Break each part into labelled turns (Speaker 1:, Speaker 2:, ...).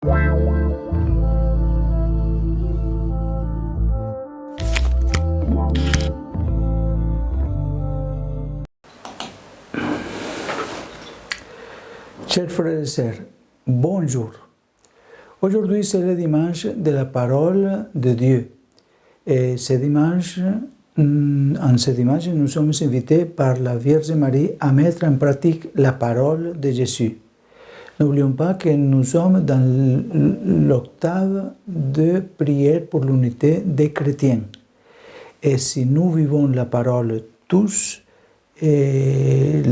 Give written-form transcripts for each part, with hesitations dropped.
Speaker 1: Chers frères et sœurs, bonjour. Aujourd'hui, c'est le dimanche de la parole de Dieu. Et ce dimanche, nous sommes invités par la Vierge Marie à mettre en pratique la parole de Jésus. N'oublions pas que nous sommes dans l'octave de prière pour l'unité des chrétiens. Et si nous vivons la parole tous des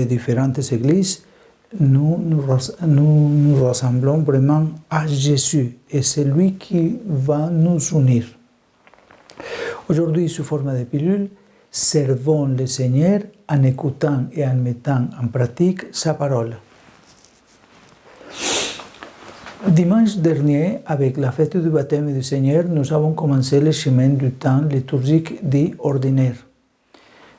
Speaker 1: différentes églises, nous nous rassemblons vraiment à Jésus et c'est lui qui va nous unir. Aujourd'hui, sous forme de pilule, servons le Seigneur en écoutant et en mettant en pratique sa parole. Dimanche dernier, avec la fête du baptême du Seigneur, nous avons commencé le chemin du temps liturgique dit ordinaire.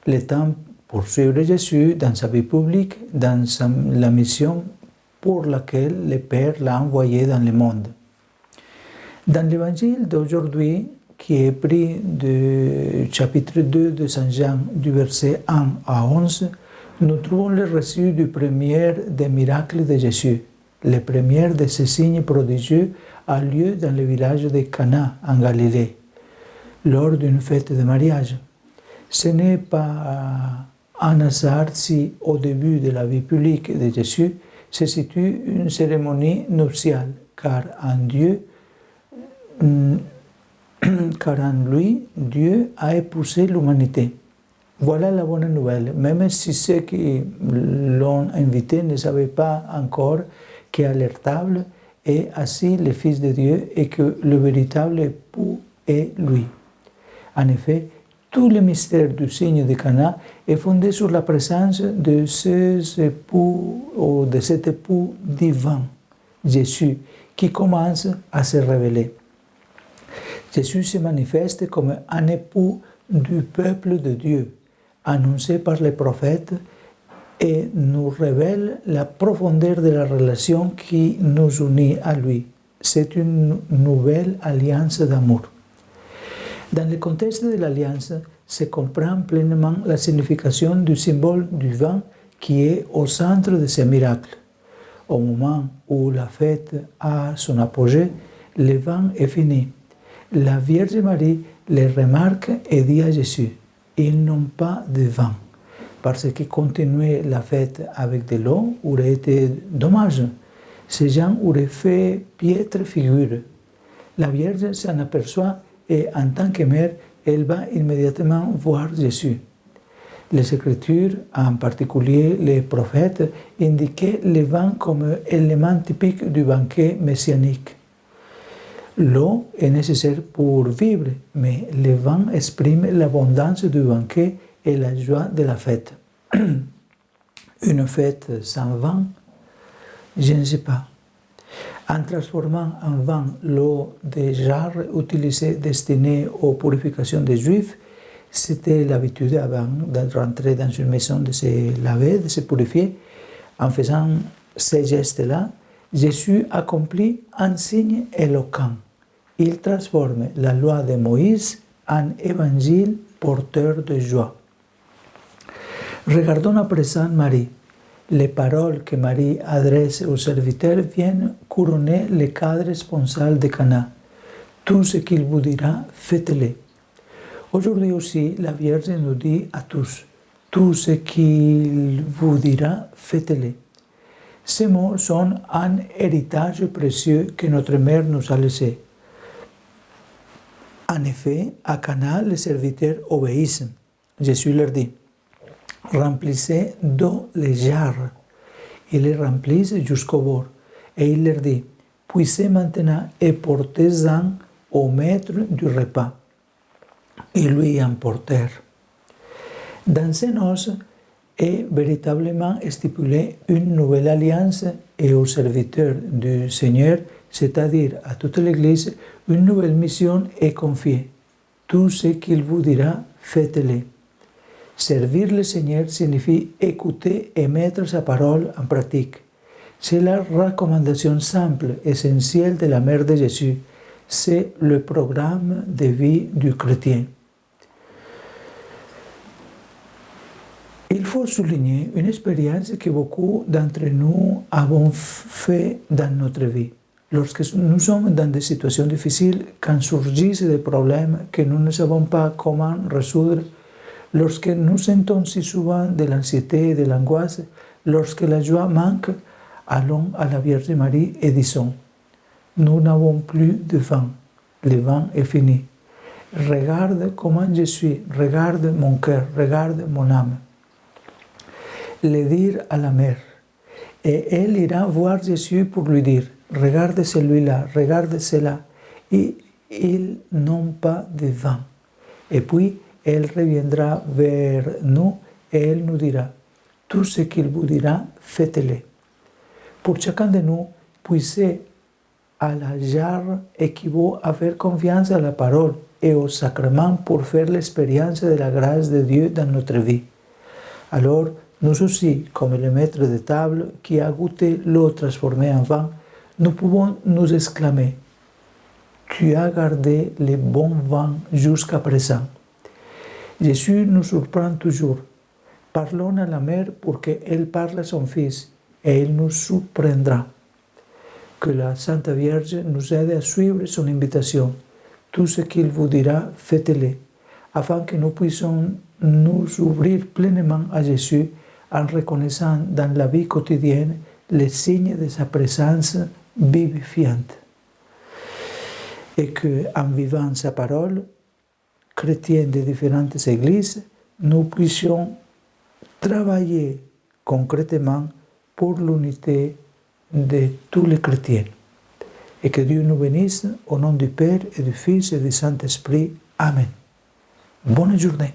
Speaker 1: Le temps pour suivre Jésus dans sa vie publique, dans la mission pour laquelle le Père l'a envoyé dans le monde. Dans l'évangile d'aujourd'hui, qui est pris du chapitre 2 de Saint Jean, du verset 1 à 11, nous trouvons le récit du premier des miracles de Jésus. Le premier de ces signes prodigieux a lieu dans le village de Cana, en Galilée, lors d'une fête de mariage. Ce n'est pas un hasard si, au début de la vie publique de Jésus, se situe une cérémonie nuptiale, car en lui, Dieu a épousé l'humanité. Voilà la bonne nouvelle, même si ceux qui l'ont invité ne savaient pas encore qu'à leur table est assis le Fils de Dieu et que le véritable époux est lui. En effet, tout le mystère du signe de Cana est fondé sur la présence de cet époux divin, Jésus, qui commence à se révéler. Jésus se manifeste comme un époux du peuple de Dieu, annoncé par les prophètes, et nous révèle la profondeur de la relation qui nous unit à lui. C'est une nouvelle alliance d'amour. Dans le contexte de l'alliance, se comprend pleinement la signification du symbole du vin qui est au centre de ce miracle. Au moment où la fête a son apogée, le vin est fini. La Vierge Marie le remarque et dit à Jésus, « Ils n'ont pas de vin ». Parce que continuer la fête avec de l'eau aurait été dommage. Ces gens auraient fait piètre figure. La Vierge s'en aperçoit et en tant que mère, elle va immédiatement voir Jésus. Les Écritures, en particulier les prophètes, indiquaient le vin comme élément typique du banquet messianique. L'eau est nécessaire pour vivre, mais le vin exprime l'abondance du banquet et la joie de la fête. Une fête sans vin, je ne sais pas. En transformant en vin l'eau des jarres utilisée destinée aux purifications des Juifs, c'était l'habitude avant de rentrer dans une maison de se laver, de se purifier. En faisant ces gestes-là, Jésus accomplit un signe éloquent. Il transforme la loi de Moïse en évangile porteur de joie. Regardons à présent Marie. Les paroles que Marie adresse aux serviteurs viennent couronner le cadre sponsal de Cana. Tout ce qu'il vous dira, faites-le. Aujourd'hui aussi, la Vierge nous dit à tous, tout ce qu'il vous dira, faites-le. Ces mots sont un héritage précieux que notre mère nous a laissé. En effet, à Cana, les serviteurs obéissent. Jésus leur dit, remplissez d'eau les jarres. Ils les remplissent jusqu'au bord. Et il leur dit, puisez maintenant et portez-en au maître du repas. Ils lui emportèrent. Dans ces noces est véritablement stipulée une nouvelle alliance et aux serviteurs du Seigneur, c'est-à-dire à toute l'Église, une nouvelle mission est confiée. Tout ce qu'il vous dira, faites-le. Servir le Seigneur signifie écouter et mettre sa parole en pratique. C'est la recommandation simple, essentielle de la mère de Jésus. C'est le programme de vie du chrétien. Il faut souligner une expérience que beaucoup d'entre nous avons fait dans notre vie. Lorsque nous sommes dans des situations difficiles, quand surgissent des problèmes que nous ne savons pas comment résoudre, lorsque nous sentons si souvent de l'anxiété et de l'angoisse, lorsque la joie manque, allons à la Vierge Marie et disons, nous n'avons plus de vin, le vin est fini. Regarde comment je suis, regarde mon cœur, regarde mon âme. Le dire à la mère, et elle ira voir Jésus pour lui dire, regarde celui-là, regarde cela, et ils n'ont pas de vin. Et puis, elle reviendra vers nous et elle nous dira, tout ce qu'il vous dira, faites-le. Pour chacun de nous, puiser à la jarre équivaut à faire confiance à la parole et au sacrement pour faire l'expérience de la grâce de Dieu dans notre vie. Alors, nous aussi, comme le maître de table qui a goûté l'eau transformée en vin, nous pouvons nous exclamer « Tu as gardé le bon vin jusqu'à présent ». Jésus nous surprend toujours. Parlons à la mère pour qu'elle parle à son Fils et il nous surprendra. Que la Sainte Vierge nous aide à suivre son invitation. Tout ce qu'il vous dira, faites-le, afin que nous puissions nous ouvrir pleinement à Jésus en reconnaissant dans la vie quotidienne les signes de sa présence vivifiante. Et qu'en vivant sa parole, chrétiens de différentes églises, nous puissions travailler concrètement pour l'unité de tous les chrétiens. Et que Dieu nous bénisse au nom du Père et du Fils et du Saint-Esprit. Amen. Bonne journée.